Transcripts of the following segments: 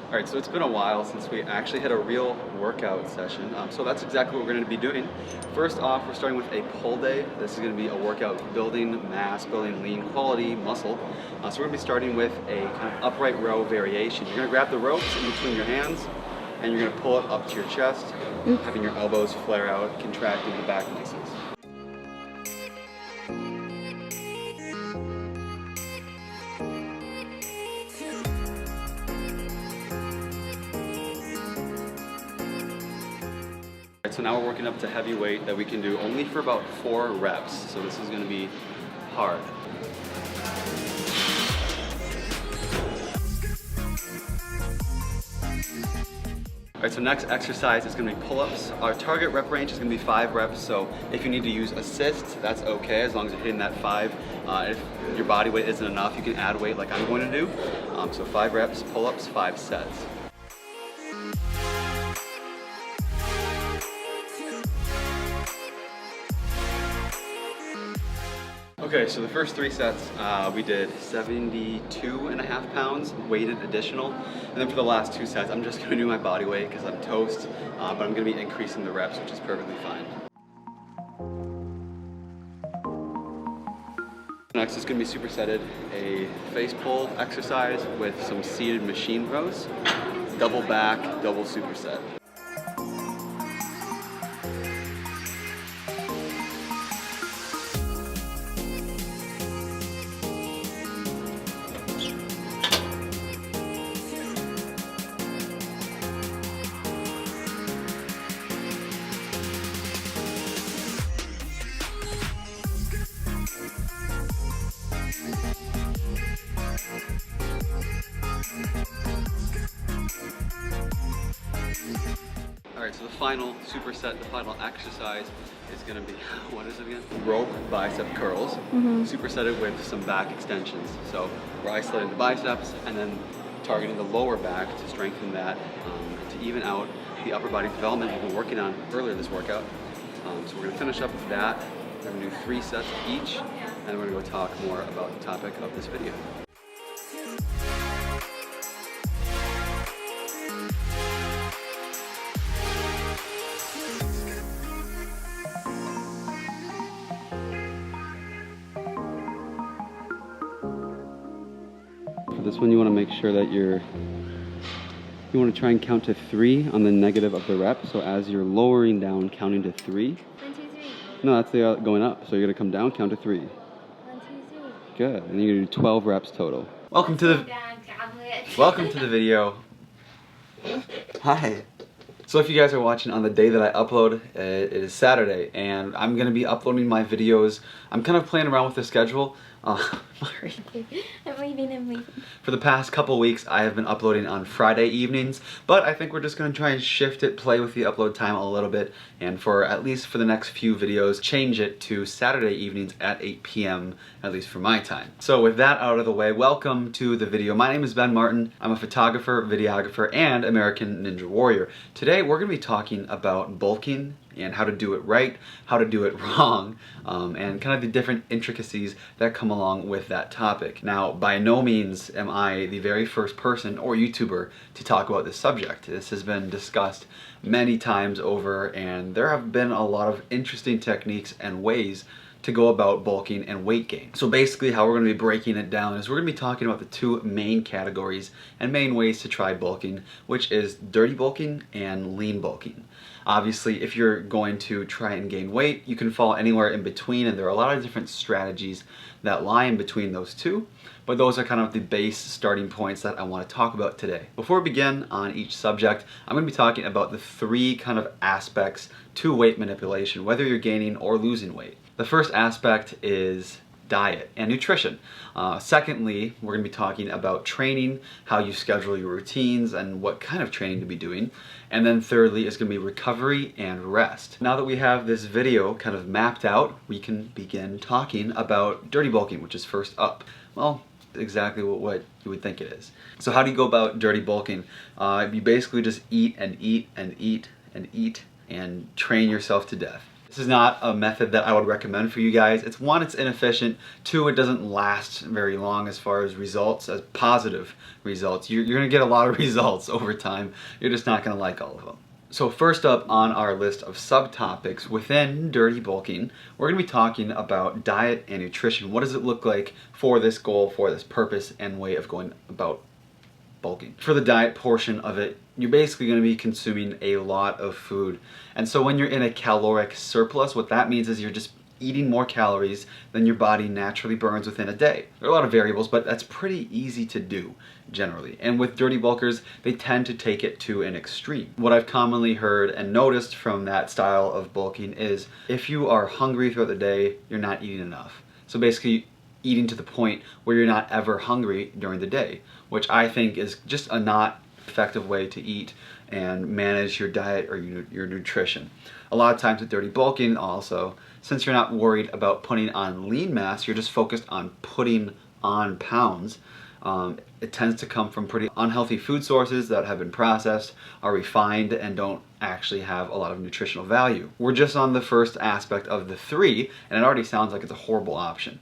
Alright, so it's been a while since we actually had a real workout session, so that's exactly what we're going to be doing. First off, we're starting with a pull day. This is going to be a workout building mass, building lean quality muscle. So we're going to be starting with a kind of upright row variation. You're going to grab the ropes in between your hands, and you're going to pull it up to your chest, having your elbows flare out, contracting the back muscles. So now we're working up to heavy weight that we can do only for about 4 reps. So this is going to be hard. Alright, so next exercise is going to be pull-ups. Our target rep range is going to be 5 reps, so if you need to use assists, that's okay as long as you're hitting that 5. If your body weight isn't enough, you can add weight like I'm going to do. So 5 reps, pull-ups, 5 sets. Okay, so the first 3 sets, we did 72.5 pounds weighted additional, and then for the last 2 sets, I'm just going to do my body weight because I'm toast, but I'm going to be increasing the reps, which is perfectly fine. Next is going to be supersetted, a face pull exercise with some seated machine rows, double back, double superset. Alright, so the final superset, the final exercise is going to be, what is it again? Rope bicep curls, supersetted with some back extensions. So we're isolating the biceps and then targeting the lower back to strengthen that, to even out the upper body development we've been working on earlier this workout. So we're going to finish up with that. We're going to do 3 sets each, and then we're going to go talk more about the topic of this video. For this one, you want to make sure that you want to try and count to 3 on the negative of the rep. So as you're lowering down, counting to 3. 1, 2, 3. No, that's the going up. So you're going to come down, count to 3. 1, 2, 3. Good. And you're going to do 12 reps total. Welcome to the video. Hi. So if you guys are watching on the day that I upload, it is Saturday, and I'm going to be uploading my videos. I'm kind of playing around with the schedule. Okay. I'm leaving. For the past couple weeks, I have been uploading on Friday evenings, but I think we're just going to try and shift it, play with the upload time a little bit, and for at least for the next few videos, change it to Saturday evenings at 8 p.m., at least for my time. So with that out of the way, welcome to the video. My name is Ben Martin. I'm a photographer, videographer, and American Ninja Warrior. Today, we're going to be talking about bulking and how to do it right, how to do it wrong, and kind of the different intricacies that come along with that topic. Now, by no means am I the very first person or YouTuber to talk about this subject. This has been discussed many times over, and there have been a lot of interesting techniques and ways to go about bulking and weight gain. So basically how we're going to be breaking it down is we're going to be talking about the 2 main categories and main ways to try bulking, which is dirty bulking and lean bulking. Obviously, if you're going to try and gain weight, you can fall anywhere in between, and there are a lot of different strategies that lie in between those 2, but those are kind of the base starting points that I want to talk about today. Before we begin on each subject, I'm going to be talking about the 3 kind of aspects to weight manipulation, whether you're gaining or losing weight. The first aspect is diet and nutrition. Secondly, we're going to be talking about training, how you schedule your routines and what kind of training to be doing. And then thirdly is going to be recovery and rest. Now that we have this video kind of mapped out, we can begin talking about dirty bulking, which is first up. Well, exactly what you would think it is. So how do you go about dirty bulking? You basically just eat and eat and eat and eat and train yourself to death. This is not a method that I would recommend for you guys. It's one, it's inefficient. Two, it doesn't last very long as far as results, as positive results. You're gonna get a lot of results over time. You're just not gonna like all of them. So first up on our list of subtopics within dirty bulking, we're going to be talking about diet and nutrition. What does it look like for this goal, for this purpose and way of going about bulking? For the diet portion of it, you're basically going to be consuming a lot of food. And so when you're in a caloric surplus, what that means is you're just eating more calories than your body naturally burns within a day. There are a lot of variables, but that's pretty easy to do generally. And with dirty bulkers, they tend to take it to an extreme. What I've commonly heard and noticed from that style of bulking is if you are hungry throughout the day, you're not eating enough. So basically eating to the point where you're not ever hungry during the day, which I think is just a not effective way to eat and manage your diet or your nutrition. A lot of times with dirty bulking also, since you're not worried about putting on lean mass, you're just focused on putting on pounds. It tends to come from pretty unhealthy food sources that have been processed, are refined, and don't actually have a lot of nutritional value. We're just on the first aspect of the three, and it already sounds like it's a horrible option.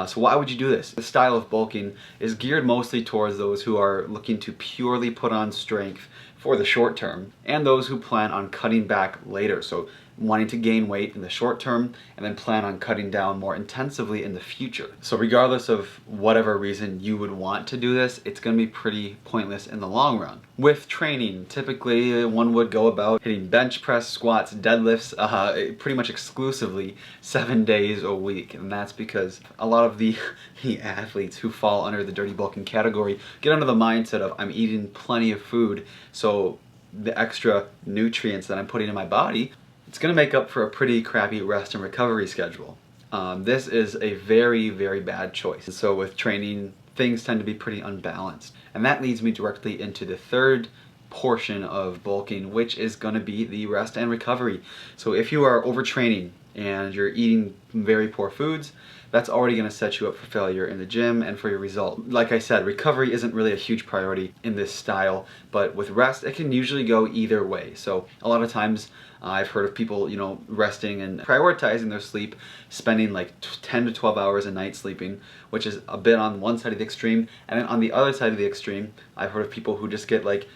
So why would you do this? The style of bulking is geared mostly towards those who are looking to purely put on strength for the short term, and those who plan on cutting back later. So wanting to gain weight in the short term and then plan on cutting down more intensively in the future. So regardless of whatever reason you would want to do this, it's going to be pretty pointless in the long run. With training, typically one would go about hitting bench press, squats, deadlifts pretty much exclusively 7 days a week. And that's because a lot of the athletes who fall under the dirty bulking category get under the mindset of I'm eating plenty of food, so the extra nutrients that I'm putting in my body, it's going to make up for a pretty crappy rest and recovery schedule. This is a very, very bad choice. So with training, things tend to be pretty unbalanced. And that leads me directly into the third portion of bulking, which is going to be the rest and recovery. So if you are overtraining and you're eating very poor foods, that's already going to set you up for failure in the gym and for your result. Like I said, recovery isn't really a huge priority in this style, but with rest, it can usually go either way. So a lot of times I've heard of people, resting and prioritizing their sleep, spending like 10 to 12 hours a night sleeping, which is a bit on one side of the extreme. And then on the other side of the extreme, I've heard of people who just get like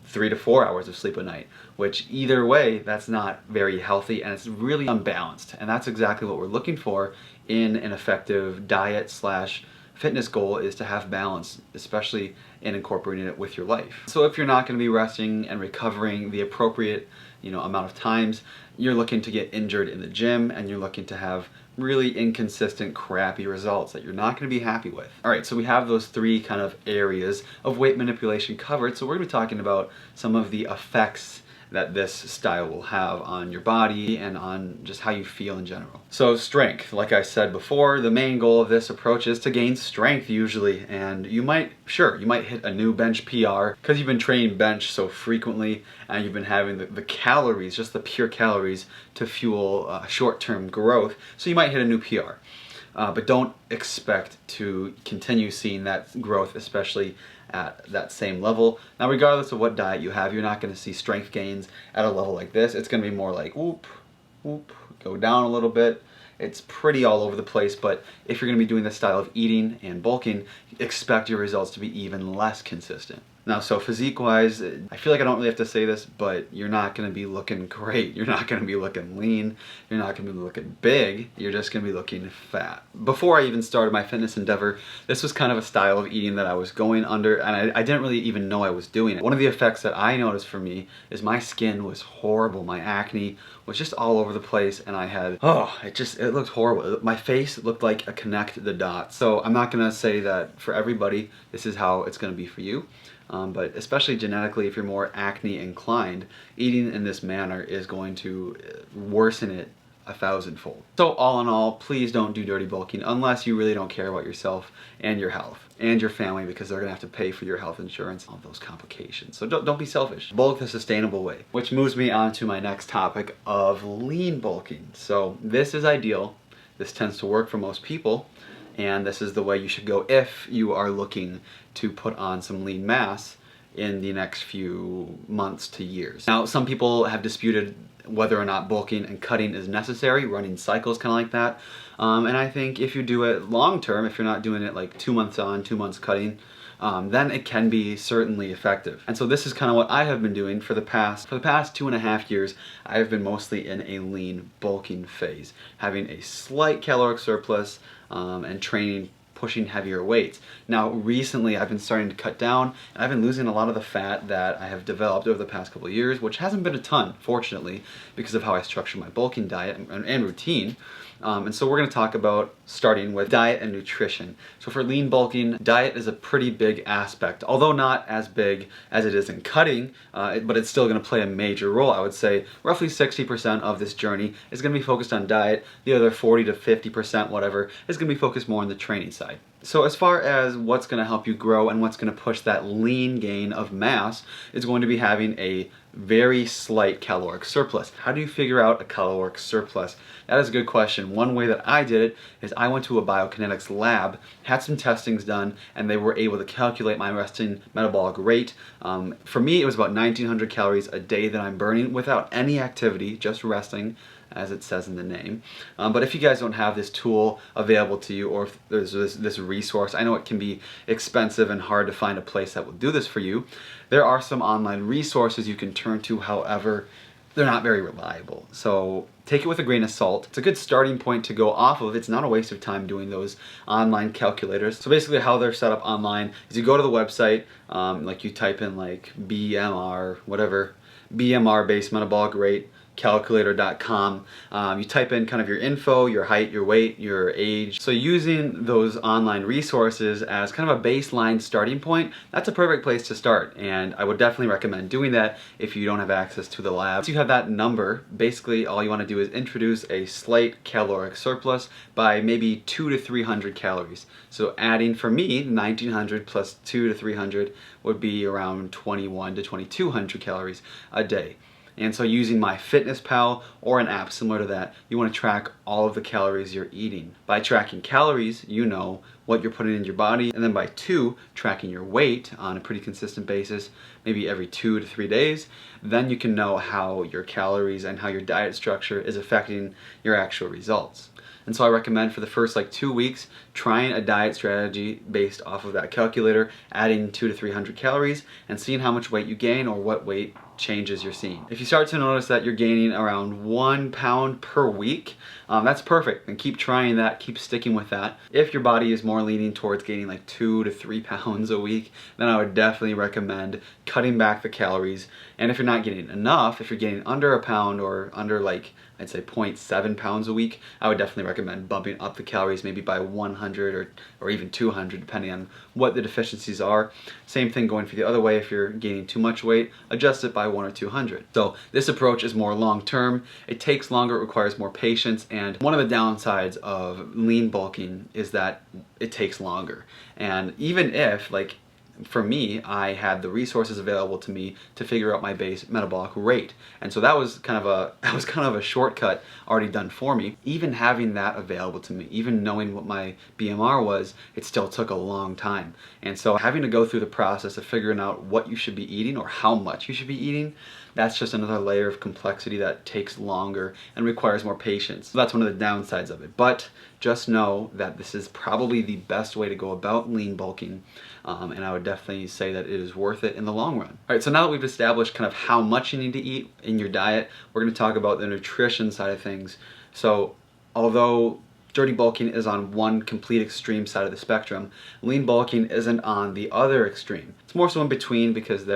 3 to 4 hours of sleep a night, which either way, that's not very healthy and it's really unbalanced. And that's exactly what we're looking for in an effective diet slash fitness goal, is to have balance, especially in incorporating it with your life. So if you're not going to be resting and recovering the appropriate amount of times, you're looking to get injured in the gym and you're looking to have really inconsistent, crappy results that you're not going to be happy with. All right, so we have those three kind of areas of weight manipulation covered. So we're going to be talking about some of the effects that this style will have on your body and on just how you feel in general. So strength, like I said before, the main goal of this approach is to gain strength usually, and you might hit a new bench PR because you've been training bench so frequently and you've been having the calories, just the pure calories, to fuel short-term growth, so you might hit a new PR. But don't expect to continue seeing that growth, especially at that same level. Now, regardless of what diet you have, you're not going to see strength gains at a level like this. It's going to be more like whoop, whoop, go down a little bit. It's pretty all over the place, but if you're going to be doing this style of eating and bulking, expect your results to be even less consistent. Now, so physique-wise, I feel like I don't really have to say this, but you're not going to be looking great. You're not going to be looking lean. You're not going to be looking big. You're just going to be looking fat. Before I even started my fitness endeavor, this was kind of a style of eating that I was going under, and I didn't really even know I was doing it. One of the effects that I noticed for me is my skin was horrible. My acne was just all over the place, and I had, it looked horrible. My face looked like a connect the dots. So I'm not going to say that for everybody, this is how it's going to be for you. But especially genetically, if you're more acne inclined, eating in this manner is going to worsen it 1,000-fold. So all in all, please don't do dirty bulking unless you really don't care about yourself and your health and your family, because they're gonna have to pay for your health insurance, all those complications. So don't be selfish. Bulk the sustainable way, which moves me on to my next topic of lean bulking. So this is ideal. This tends to work for most people, and this is the way you should go if you are looking to put on some lean mass in the next few months to years. Now, some people have disputed whether or not bulking and cutting is necessary, running cycles kind of like that. And I think if you do it long term, if you're not doing it like 2 months on, 2 months cutting, then it can be certainly effective. And so this is kind of what I have been doing for the past 2.5 years. I have been mostly in a lean bulking phase, having a slight caloric surplus and training, pushing heavier weights. Now recently I've been starting to cut down, and I've been losing a lot of the fat that I have developed over the past couple of years, which hasn't been a ton, fortunately, because of how I structure my bulking diet and routine. And so we're going to talk about starting with diet and nutrition. So for lean bulking, diet is a pretty big aspect, although not as big as it is in cutting, but it's still going to play a major role. I would say roughly 60% of this journey is going to be focused on diet. The other 40 to 50%, whatever, is going to be focused more on the training side. So as far as what's going to help you grow and what's going to push that lean gain of mass is going to be having a very slight caloric surplus. How do you figure out a caloric surplus? That is a good question. One way that I did it is I went to a biokinetics lab, had some testings done, and they were able to calculate my resting metabolic rate. For me, it was about 1,900 calories a day that I'm burning without any activity, just resting, as it says in the name. But if you guys don't have this tool available to you, or if there's this resource, I know it can be expensive and hard to find a place that will do this for you. There are some online resources you can turn to, however, they're not very reliable. So take it with a grain of salt. It's a good starting point to go off of. It's not a waste of time doing those online calculators. So basically how they're set up online is you go to the website, like you type in like BMR, whatever, BMR based metabolic rate, calculator.com. You type in kind of your info, your height, your weight, your age. So using those online resources as kind of a baseline starting point, that's a perfect place to start. And I would definitely recommend doing that if you don't have access to the lab. Once you have that number, basically all you want to do is introduce a slight caloric surplus by maybe 200 to 300 calories. So adding, for me, 1,900 plus 200 to 300 would be around 2,100 to 2,200 calories a day. And so using MyFitnessPal or an app similar to that, you want to track all of the calories you're eating. By tracking calories, you know what you're putting in your body, and then by 2, tracking your weight on a pretty consistent basis, maybe every 2 to 3 days, then you can know how your calories and how your diet structure is affecting your actual results. And so I recommend for the first like 2 weeks, trying a diet strategy based off of that calculator, adding 200 to 300 calories, and seeing how much weight you gain or what weight changes you're seeing. If you start to notice that you're gaining around 1 pound per week, that's perfect, and keep trying that, keep sticking with that. If your body is more leaning towards gaining like 2 to 3 pounds a week, then I would definitely recommend cutting back the calories. And if you're not getting enough, if you're getting under a pound or under like, I'd say 0.7 pounds a week, I would definitely recommend bumping up the calories maybe by 100 or even 200, depending on what the deficiencies are. Same thing going for the other way. If you're gaining too much weight, adjust it by 100 or 200. So this approach is more long-term. It takes longer, it requires more patience, and one of the downsides of lean bulking is that it takes longer. And even if, like, for me, I had the resources available to me to figure out my base metabolic rate. And so that was kind of a shortcut already done for me. Even having that available to me, even knowing what my BMR was, it still took a long time. And so having to go through the process of figuring out what you should be eating or how much you should be eating, that's just another layer of complexity that takes longer and requires more patience. So that's one of the downsides of it. But just know that this is probably the best way to go about lean bulking, and I would definitely say that it is worth it in the long run. All right, so now that we've established kind of how much you need to eat in your diet, we're going to talk about the nutrition side of things. So although dirty bulking is on one complete extreme side of the spectrum, lean bulking isn't on the other extreme. It's more so in between, because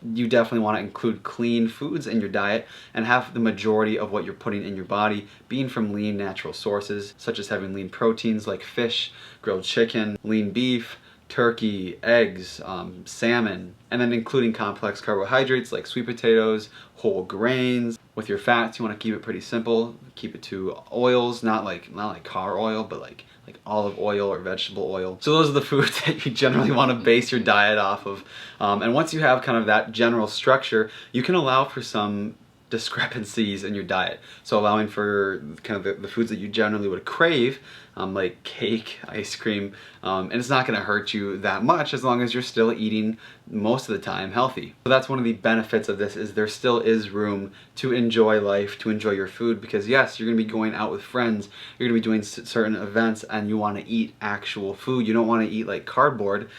you definitely want to include clean foods in your diet and have the majority of what you're putting in your body being from lean natural sources, such as having lean proteins like fish, grilled chicken, lean beef, turkey, eggs, salmon, and then including complex carbohydrates like sweet potatoes, whole grains. With your fats, you want to keep it pretty simple. Keep it to oils, not like car oil, but like olive oil or vegetable oil. So those are the foods that you generally want to base your diet off of. And once you have kind of that general structure, you can allow for some discrepancies in your diet. So allowing for kind of the foods that you generally would crave, like cake, ice cream, and it's not going to hurt you that much as long as you're still eating most of the time healthy. So that's one of the benefits of this, is there still is room to enjoy life, to enjoy your food, because yes, you're going to be going out with friends, you're going to be doing certain events, and you want to eat actual food. You don't want to eat like cardboard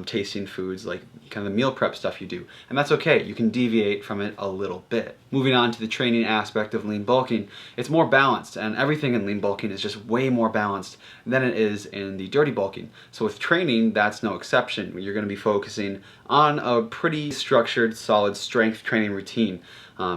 tasting foods, like kind of the meal prep stuff you do, and that's okay. You can deviate from it a little bit. Moving on to the training aspect of lean bulking, it's more balanced, and everything in lean bulking is just way more balanced than it is in the dirty bulking. So with training, that's no exception. You're going to be focusing on a pretty structured, solid strength training routine.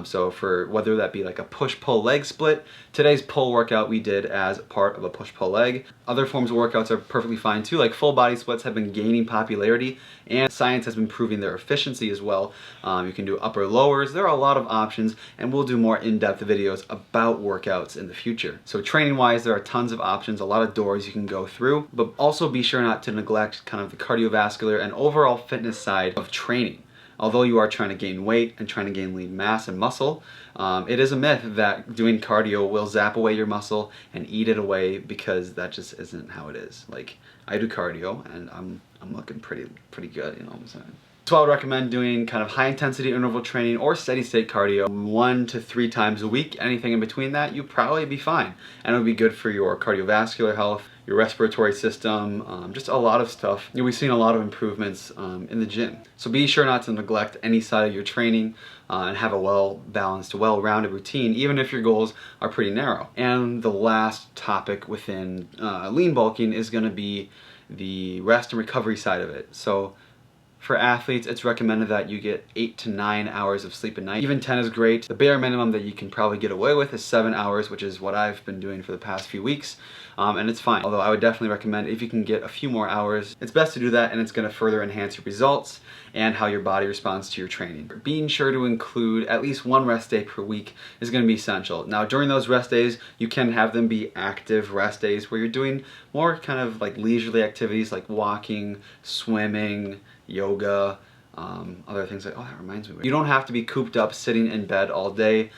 So for whether that be like a push-pull leg split, today's pull workout we did as part of a push-pull leg. Other forms of workouts are perfectly fine too, like full body splits have been gaining popularity, and science has been proving their efficiency as well. You can do upper lowers. There are a lot of options, and we'll do more in-depth videos about workouts in the future. So training wise, there are tons of options, a lot of doors you can go through, but also be sure not to neglect kind of the cardiovascular and overall fitness side of training. Although you are trying to gain weight and trying to gain lean mass and muscle, it is a myth that doing cardio will zap away your muscle and eat it away, because that just isn't how it is. Like, I do cardio and I'm looking pretty good, you know what I'm saying? So I would recommend doing kind of high intensity interval training or steady state cardio 1 to 3 times a week. Anything in between that, you'd probably be fine. And it would be good for your cardiovascular health, your respiratory system, just a lot of stuff. You'll be seeing a lot of improvements in the gym. So be sure not to neglect any side of your training and have a well-balanced, well-rounded routine, even if your goals are pretty narrow. And the last topic within lean bulking is gonna be the rest and recovery side of it. So for athletes, it's recommended that you get 8 to 9 hours of sleep a night. Even 10 is great. The bare minimum that you can probably get away with is 7 hours, which is what I've been doing for the past few weeks, and it's fine. Although I would definitely recommend, if you can get a few more hours, it's best to do that, and it's going to further enhance your results and how your body responds to your training. Being sure to include at least 1 rest day per week is going to be essential. Now, during those rest days, you can have them be active rest days where you're doing more kind of like leisurely activities like walking, swimming, yoga, other things like, oh, that reminds me. You don't have to be cooped up sitting in bed all day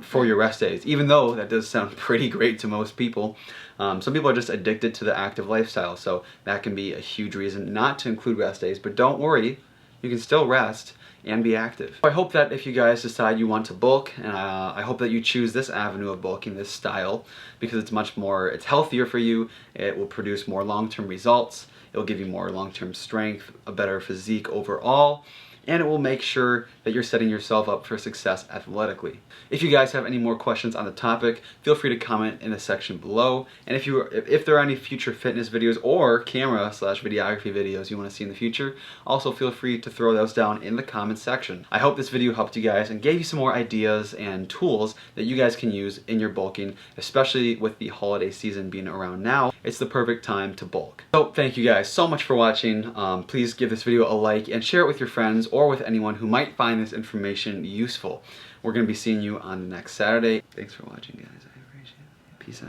for your rest days, even though that does sound pretty great to most people. Some people are just addicted to the active lifestyle, so that can be a huge reason not to include rest days, but don't worry, you can still rest and be active. I hope that if you guys decide you want to bulk, and I hope that you choose this avenue of bulking, this style, because it's much more, it's healthier for you, it will produce more long-term results, it will give you more long-term strength, a better physique overall, and it will make sure that you're setting yourself up for success athletically. If you guys have any more questions on the topic, feel free to comment in the section below. And if there are any future fitness videos or camera/videography videos you want to see in the future, also feel free to throw those down in the comment section. I hope this video helped you guys and gave you some more ideas and tools that you guys can use in your bulking, especially with the holiday season being around now. It's the perfect time to bulk. So thank you guys so much for watching. Please give this video a like and share it with your friends or with anyone who might find this information useful. We're going to be seeing you on the next Saturday. Thanks for watching, guys. I appreciate it. Peace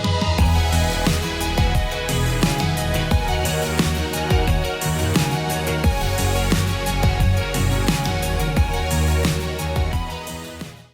out.